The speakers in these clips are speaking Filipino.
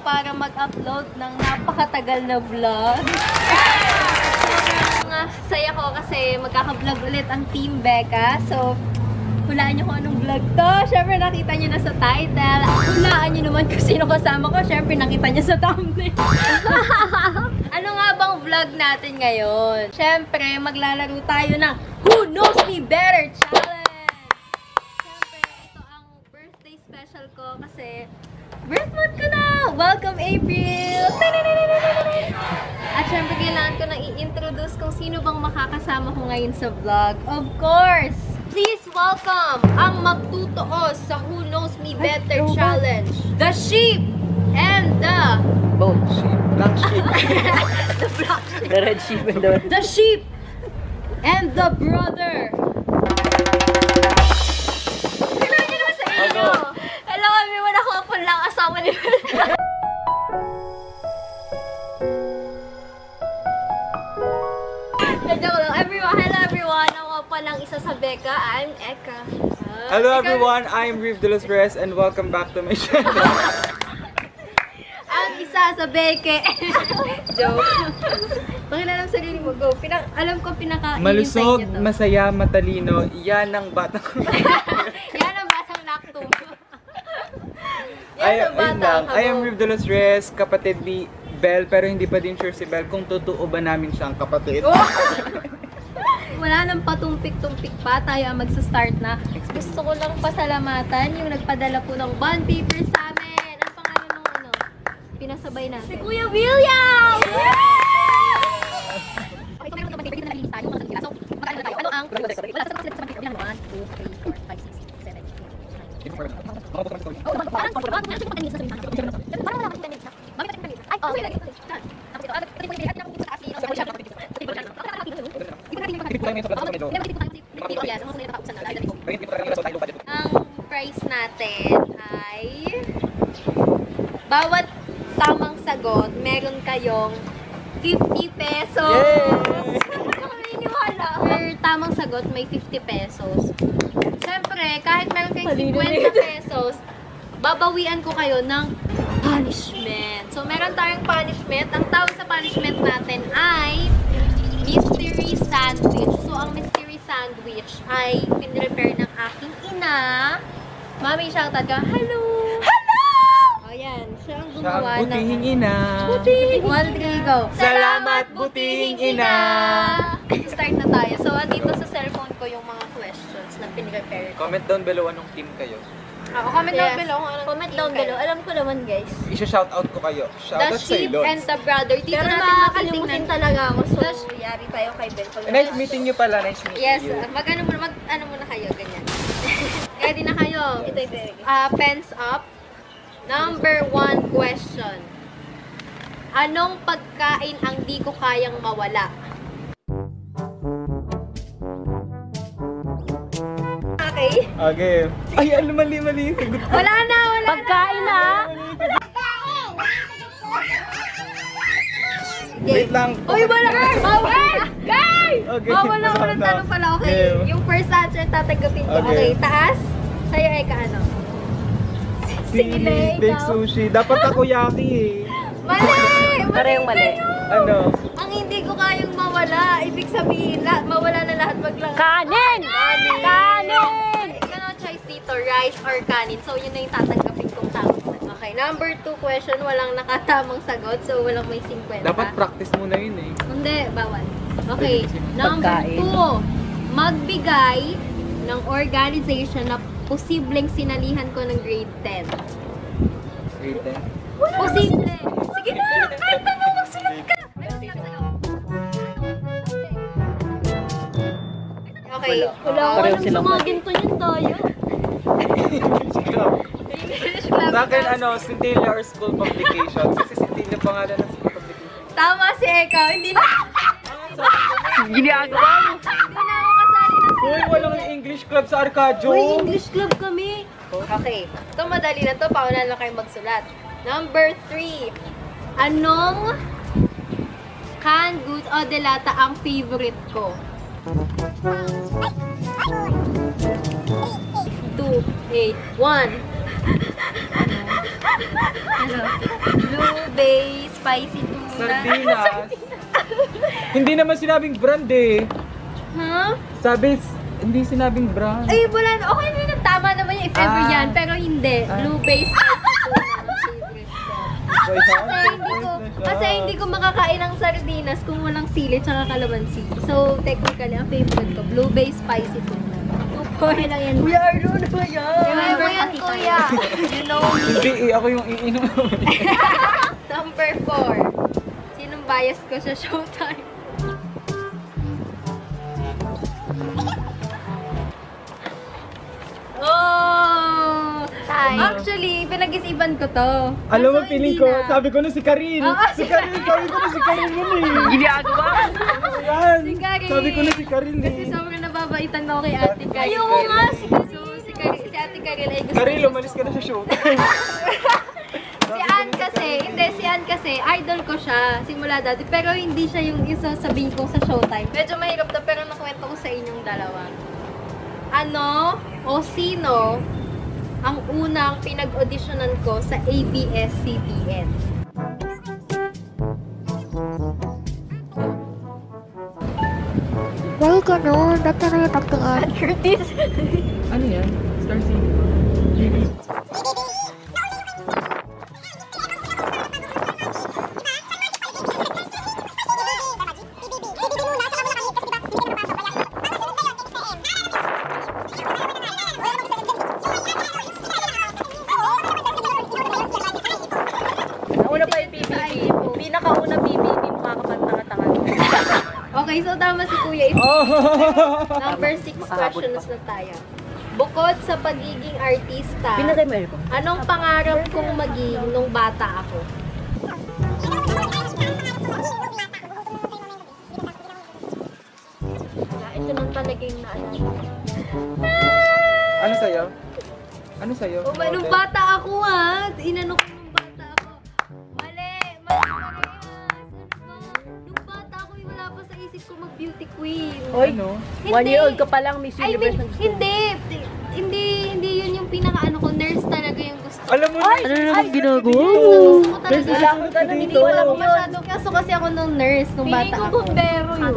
para mag-upload ng napakatagal na vlog. Saya ko kasi magkaka-vlog ulit ang Team Becca. So, hulaan nyo kung anong vlog to. Siyempre, nakita nyo na sa title. Hulaan nyo naman kung sino kasama ko. Siyempre, nakita nyo sa thumbnail. Ano nga bang vlog natin ngayon? Siyempre, maglalaro tayo ng Who Knows Me Better Challenge! Siyempre, ito ang birthday special ko kasi birth month ko na! Welcome, April! At syempre, kailangan ko nang i-introduce kung sino bang makakasama ko ngayon sa vlog. Of course! Please welcome ang magtutuos sa Who Knows Me Better Challenge, the sheep and the... Both sheep. Black sheep. the black sheep. The red sheep and the... The sheep and the brother. Hello nyo naman sa inyo. Hello everyone, ako po lang asawa ni Hello everyone, ako po lang isa sa Becca. I'm Eka. Hello everyone, I'm Riv de los Reyes and welcome back to my channel. Ang isa sa Becca. Joke. Pakilala mo sarili mo, go. Alam ko pinaka-iintay Malusog, niyo to. masaya, matalino, yan ang batang Yan ang batang naktum. Ay, ayun lang. I am Riv de los Reyes, kapatid ni Belle, pero hindi pa din sure si Belle kung totoo ba namin siyang kapatid. Oh! Wala nang patumpik-tumpik pa, tayo ang magsa-start na. Gusto ko lang pasalamatan yung nagpadala po ng bond paper sa amin. Ang pangalan ng ano? Pinasabay natin. Si Kuya William! Okay, so meron ng bond paper dito na nalinis tayo. Mga kanila. So, magkano na tayo? Ano ang rules? Wala sa bond paper. 1, 2, 3, 4, 5, 6, 7, 8, 9. Parang wala siya pang kanina sa sabihin. Parang wala kang 10 minutes na. Bakit natin 10 minutes? Ay, okay. Tapos ito. Tapos ito yung at yung sa taas yung siya. Ang price natin ay bawat tamang sagot, meron kayong 50 pesos. Per tamang sagot, may 50 pesos. Siyempre, kahit meron kayong 50 pesos, babawian ko kayo ng punishment. So, meron tayong punishment. Ang tawag sa punishment natin ay mystery sandwich. So, ang mystery sandwich ay pinrepair ng aking ina. Mami, shoutout ka. Hello! Hello! O, yan. Siya ang gumawa ng... Butihing ina. Butihing 1, 3, go. Salamat, butihing ina! Start na tayo. So, andito sa cellphone ko yung mga questions na pinrepair ko. Comment down below anong team kayo. Comment down below. Comment down below. Alam ko naman, guys. Isa-shoutout ko kayo. The Shoutout sa sheep Ilon. and the brother. Dito Pero natin makakalimutin matitingnan. talaga ako. So, yari tayo kay Bel. Nice meeting you pala. Nice meeting Yes, you. mag-ano muna kayo, ganyan. Ready na kayo? Ito yung very Pens up. Number 1 question. Anong pagkain ang di ko kayang mawala? Okay? Okay. Ay, mali yung sagot ko. Wala na. Pagkain na! Wait lang. Uy, wala! Bawal! Guys! Okay. Bawal na unang tanong pala. Okay. Okay. Yung first answer tatanggapin ko. Okay. Okay, taas. Sa'yo, Eka, ano? Steak sushi. Dapat takoyaki eh. Mali! Parehong mali. Ano? Ang hindi ko kayang mawala, ibig sabihin, mawala na lahat maglang... Kanin! Kanin! Ikaw na choice dito, rice or kanin. So, yun na yung tatanggapin kong tamang sagot. Okay, number 2 question, walang nakatamang sagot. So, walang may 50. Dapat practice muna yun eh. Hindi, bawal. Okay, number Pagkain. 2. Magbigay ng organization na posibleng sinalihan ko ng grade 10. Grade 10. Posible! Sige na! Kahit ano, magsulat ka! Okay. Wala ko Pareho alam silang sa mga mali. ginto yun tayo. English club. Sa akin, Scintilla or school publication. Kasi Scintilla pangalan ng school publication. Tama si Eka. Hindi na. Ginagawa mo. Hindi na ako kasali ng Uy, walang English club sa Arcadio. Uy, English club kami. Okay. Ito madali na to. Pauna lang kayo magsulat. Number 3. Anong canned goods o delata ang favorite ko? 2, 8, 1. Ano? Blue Bay Spicy Tuna. Sardinas. Hindi naman sinabing brand eh. Huh? Hindi sinabing brand. Ay, wala na. Okay na yun. Tama naman yung if ever yan. Pero hindi. Blue Bay Spicy Tuna ang favorite ko. Kasi hindi ko makakain ng sardinas kung walang sili tsaka kalamansi. So, technically, ang favorite ko, Blue Bay Spicy Tuna. Okay lang yan. Kuya Arlo, ano ba yan? Remember yan, kuya. You know me. Hindi eh, ako yung iinom. Number 4. Sinong bias ko sa Showtime? Oh! Actually, pinag-isipan ko to. Alam mo, Kaso feeling hindi ko, na. sabi ko na si Karin. Oo, si Karin, sabi ko na si Karin yun eh. Ginagawa? Yan. Si Karin. Sabi ko na si Karin Kasi eh. sobrang nababaitan ako kay Ate Karin. Ayoko nga, si Ate Karin ay gusto Karin, ko. lumalis ka na sa show. Si Ann kasi, idol ko siya simula dati. Pero hindi siya yung isa sabihin ko sa Showtime. Medyo mahirap na pero nakwento ko sa inyong dalawa. Ano o sino ang unang pinag-auditionan ko sa ABS-CBN? Why ganun? Ba't ka na pagtingin? Curtis! Ano yan? Star Cinema. Nauna pa yung PBB. Pinakauna PBB, mukha ka pang tanga-tanga. Okay, so tama si Kuya. Number 6 questions na tayo. Bukod sa pagiging artista, Pinatay mo ko. anong pangarap kong maging nung bata ako? Ito nang panaging na ano. Ano sa'yo? Ano sa'yo? Oh, nung bata ako inano ko nung bata ako. Mali parehas. Ano ba? Nung bata ako, wala pa sa isip ko mag-beauty queen. Hoy, Ano? 1 year old ka pa lang, Miss I Universe. mean, hindi yun yung pinaka-ano ko. Nurse talaga yung gusto ko. Alam mo na. Ano naman ginagawa? Gusto ko talaga. Wala akong ganun Hindi dito. wala ko masyado. Kaso kasi ako nung nurse nung bata ako. Bombero yun.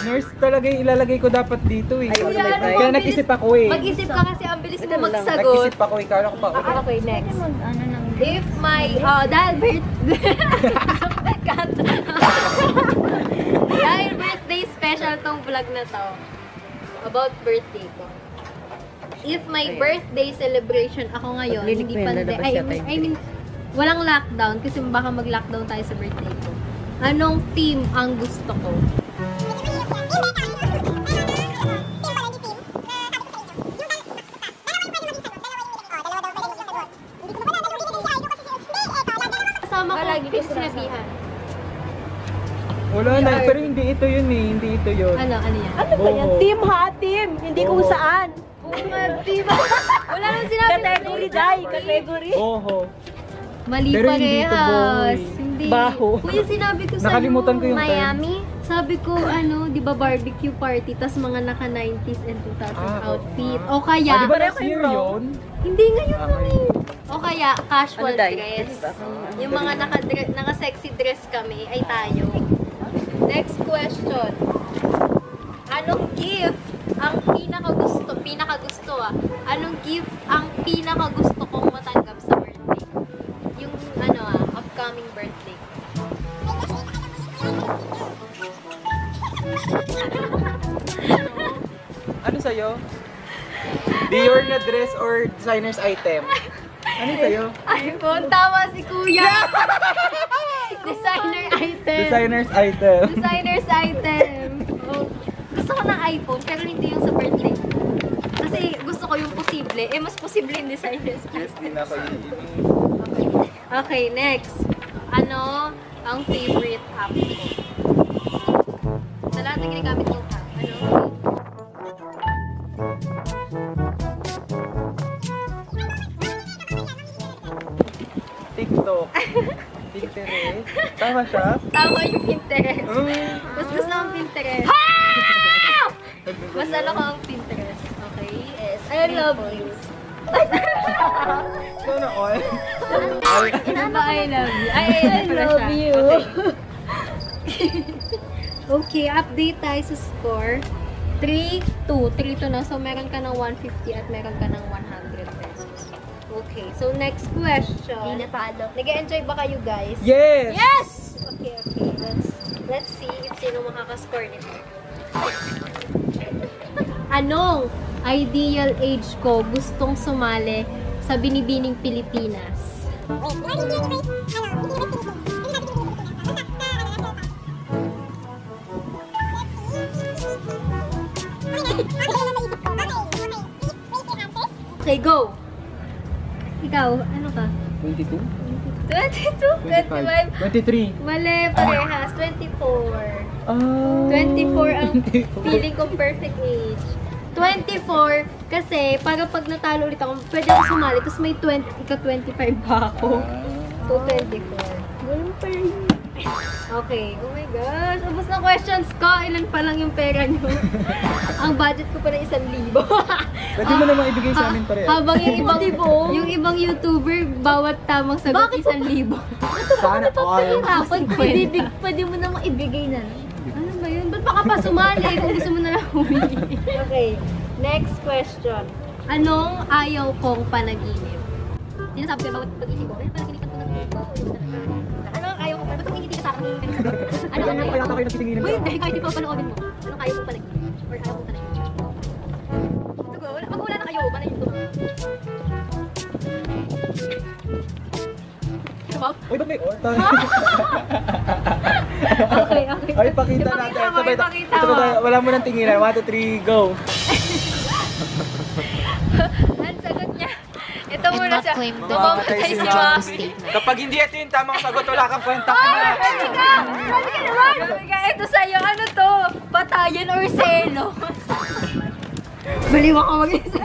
Nurse talaga yung ilalagay ko dapat dito eh. Ay, Kuya, ano, Kaya ang nag-isip bilis- ako eh. Mag-isip ka kasi ang bilis mo Ito lang. magsagot. Nag-isip ako eh. Kala ko pa. Okay, next. If my, dahil dahil birthday special tong vlog na to, about birthday ko. If my birthday celebration ako ngayon, hindi I mean, walang lockdown kasi baka mag-lockdown tayo sa birthday ko. Anong theme ang gusto ko? Kasama ko lagi ko sinabihan. Wala na. Pero hindi ito yun eh. Hindi ito yun. Ano yan? Ano ba yan? Oo. Team ha, team. Hindi kung Oo. saan. Wala nang sinabi. Category, Day. Category. Oho. Mali Pero hindi ito, parehas. boy. Hindi. Baho. Kuya, sinabi ko sa Nakalimutan ko yung term. Miami. Sabi ko, di ba barbecue party, tas mga naka 90s and 2000s outfit. O kaya, Di ba Pareho last kayo year wrong. yun? hindi ngayon kami. O kaya, casual Ano, Day? dress. Diba? Yung mga naka-sexy dress kami, ay tayo. Next question. Anong gift ang pinakagusto anong gift ang pinakagusto kong matanggap sa birthday? Yung upcoming birthday. Ano sa'yo? Dior na dress or designer's item? Ano sa'yo? iPhone, tama si Kuya! Designer item. Designer's item. Designer's item. Oh, gusto ko ng iPhone, pero hindi yung sa birthday ko. Kasi gusto ko yung posible. Mas posible yung designer's Yes, item. din ako yun. Okay, next. Ano ang favorite app ko? Sa lahat ng ginagamit kong app, ano? TikTok. Pinterest. Tama siya? Tama yung Pinterest. Mm. Mas gusto ko ang Pinterest. Mas ano ko ang Pinterest. Okay? Yes. I love you. Sana all. Ano ba I love you? Ay, I love you. Okay, update tayo sa score. 3-2. 3-2 na. So, meron ka ng 150 at meron ka ng 100 pesos. Okay, so next question. Hindi natalo. Nag-enjoy ba kayo, guys? Yes! Yes! Okay, okay. Let's see if sino makakascore nito. Anong ideal age ko gustong sumali sa Binibining Pilipinas? Okay, go! Ikaw, ano ka? 22? 22? 25? 23. Mali, parehas. 24. Oh, 24 ang 24. feeling kong perfect age. 24, kasi para pag natalo ulit ako, pwede ako sumali, tapos may 20, ika-25 pa ako. So, 24. Ganun pa rin. Okay. Oh my gosh. Ubus na questions ko. Ilan pa lang yung pera nyo. Ang budget ko pa na 1,000. Pwede mo naman ibigay sa amin pareha. Habang yung ibang YouTuber, bawat tamang sagot 1,000. Sana all. Pwede mo namang ibigay na. Ano ba yun? Ba't baka pa sumali kung gusto mo na lang humingi? Okay. Next question. Anong ayaw kong panaginip? Sinasabi ko bawat pag-isip ko, panaginipan ko na ito. Ano ang ayaw kong panaginip? Ba't tumingiti ka sa akin? Ano ang ayaw Kaya ko? kayo nagtitinginan Uy, ko. hindi. Kahit di pa panoodin mo. Anong ayaw kong panaginip? Or ayaw kong panaginip? Pag wala na kayo, paano yung tumak? Uy, ba't may orta? Okay, okay. Ay, pakita Ipakita natin. mo, Sabay, ipakita ito mo. ba, wala mo nang tinginan. 1, 2, 3, go. Ang sagot niya. Ito muna not siya. claim the Mamamatay si wrong Mami. statement. Kapag hindi ito yung tamang sagot, wala kang kwenta ko na. Pwede ka! Pwede ka naman! Pwede ka! Ito sa'yo, ano to? Patayan or selos? Baliw ako mag-isa.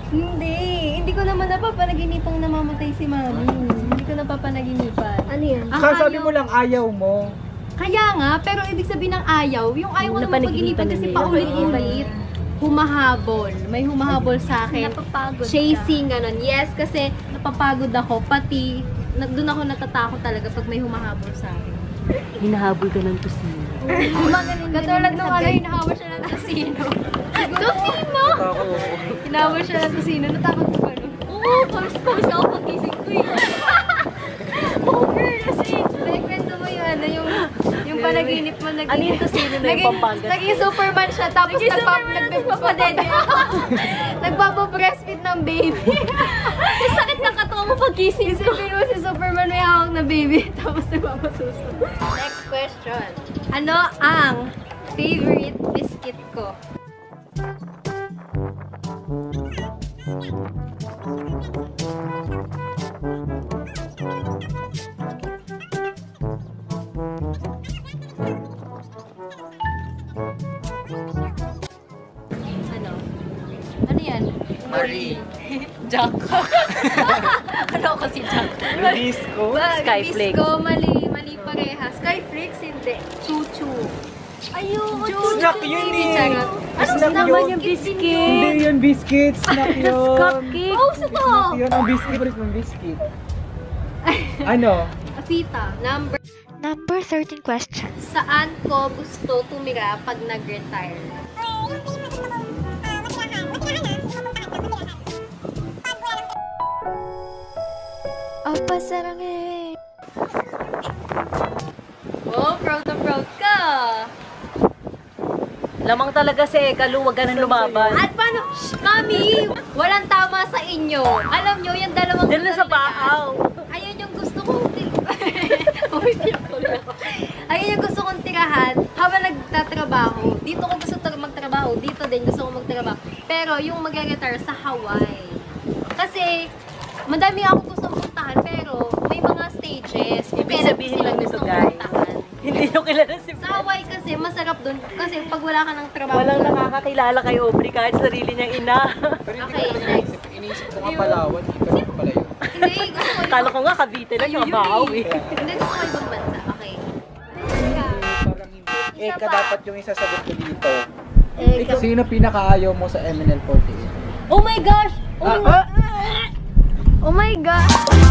Hindi ko naman napapanaginipang namamatay si Mami. Hindi ko napapanaginipan. Ano yan? Sabi mo lang ayaw mo. Kaya nga, pero ibig sabihin ng ayaw, yung ayaw ko Napanaginipan napaginipan kasi na nila. paulit-ulit. Humahabol. May humahabol sa akin. Napapagod ka. Chasing, ganon. Yes, kasi napapagod ako. Pati, doon ako natatakot talaga pag may humahabol sa akin. Hinahabol ka ng tusino. Katulad nung ano, hinahabol siya ng tusino. Tusino? Ako. Hinahabol siya ng tusino. Natakot ko ba nun? Oo, pawis ako pag-isip ko eh. Oo, girl, kasi kwento mo yung ano, yung panaginip mo naging... Ano yung tusino na yung Pampanga? Naging Superman siya, tapos nagpapadede. Nagpapa-breastfeed ng baby. Ang sakit ng katawan mo pag-gising ko. Isipin mo si Superman may hawak na baby, tapos nagpapasuso. Next question. Ano ang favorite biscuit ko? Ano? Ano yan? Marie. Jack. Ano ako si Jack? Disco. Skyflakes. Disco, mali pareha. Skyflakes, hindi. Chuchu. Ayun, Snack yun eh. Charot. Ano Snack naman yun. yung biscuit? Hindi yun biscuit. Snack yun. Cupcake. Oh, suko! Snack yun. Ang biscuit. Palit mo biscuit. Ano? Fita. Number 13 question. Saan ko gusto tumira pag nag-retire? Opa, sarangin. Oh, proud na proud ka! Lamang talaga si Ekalu, wag ka nang lumaban. At paano? Shh, Mami! Walang tama sa inyo. Alam nyo, yung dalawang... Diyan na sa baaw. Ayun yung gusto kong... Ayun yung gusto kong tirahan habang nagtatrabaho. Dito ko gusto magtrabaho. Dito din gusto kong magtrabaho. Pero yung mag-retire sa Hawaii. Kasi, madami ako gustong puntahan, pero may mga stages. Ibig sabihin lang nito, guys. Hindi nyo kilala si Sa Hawaii kasi, masarap dun. Kasi pag wala ka ng trabaho. Walang nakakakilala kay Aubrey kahit sarili niyang ina. Pero hindi Okay, ko next. iniisip ko nga Palawan. Iba ko pala yun. Hindi, gusto ko Kala ko nga Cavite lang yung baaw eh. Hindi, gusto ko ibang bansa. Okay. Parang hindi. Isa Eka pa. dapat yung isasagot ko dito. Eh, Sino pinakaayaw mo sa MNL48? Oh my gosh! Oh my gosh!